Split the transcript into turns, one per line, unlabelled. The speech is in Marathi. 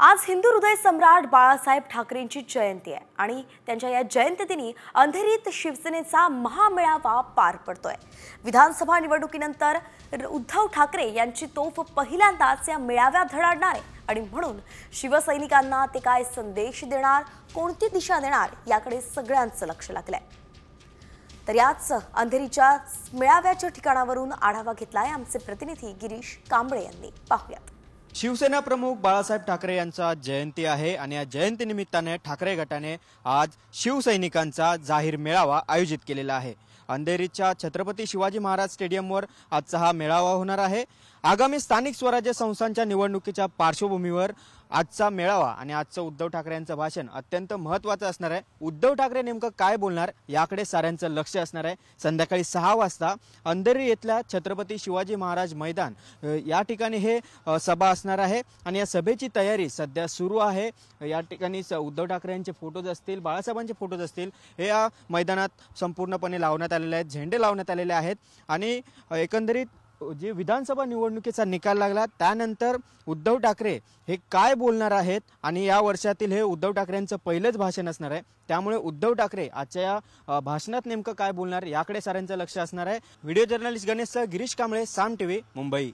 आज हिंदू हृदय सम्राट बाळासाहेब ठाकरेंची जयंती आहे आणि त्यांच्या या जयंतीदिनी अंधेरीत शिवसेनेचा महामेळावा पार पडतोय। विधानसभा निवडणुकीनंतर उद्धव ठाकरे यांची तोफ पहिल्यांदाच या मेळाव्यात धडाडणार आहे आणि म्हणून शिवसैनिकांना ते काय संदेश देणार, कोणती दिशा देणार याकडे सगळ्यांचं लक्ष लागलंय। तर याच अंधेरीच्या मेळाव्याच्या ठिकाणावरून आढावा घेतलाय आमचे प्रतिनिधी गिरीश कांबळे यांनी। पाहूयात।
शिवसेना प्रमुख बाळासाहेब ठाकरे यांचा जयंती आहे आणि या जयंती निमित्ताने ठाकरे गटाने आज शिवसैनिकांचा जाहीर मेळावा आयोजित केलेला आहे। अंधेरीच्या छत्रपती शिवाजी महाराज स्टेडियमवर आजचा हा मेळावा होणार आहे। आगामी स्थानिक स्वराज्य संस्थांच्या निवडणुकीच्या पार्श्वभूमीवर आजचा मेळावा आणि आजचं उद्धव ठाकरे यांचं भाषण अत्यंत महत्त्वाचं असणार आहे। उद्धव ठाकरे नेमकं काय बोलणार याकडे साऱ्यांचं लक्ष असणार आहे। संध्याकाळी 6 वाजता अंधेरी येथल्या छत्रपती शिवाजी महाराज मैदान या ठिकाणी हे सभा असणार आहे आणि या सभेची तयारी सध्या सुरू आहे। या ठिकाणी उद्धव ठाकरे यांचे फोटोज असतील, बाळासाहेबांचे फोटोज असतील, हे या मैदानात संपूर्णपणे लावण्यात आलेले आहेत, झेंडे लावण्यात आलेले आहेत आणि एकंदरीत जी विधानसभा निवडणुकीचा निकाल लागला त्यानंतर उद्धव ठाकरे हे काय बोलणार आहेत आणि या वर्षातील हे उद्धव ठाकरेंचं पहिलंच भाषण असणार आहे। त्यामुळे उद्धव ठाकरे आजच्या या भाषणात नेमकं काय बोलणार याकडे साऱ्यांचं लक्ष असणार आहे। व्हिडिओ जर्नलिस्ट गणेशसह गिरीश कांबळे, साम टीव्ही, मुंबई।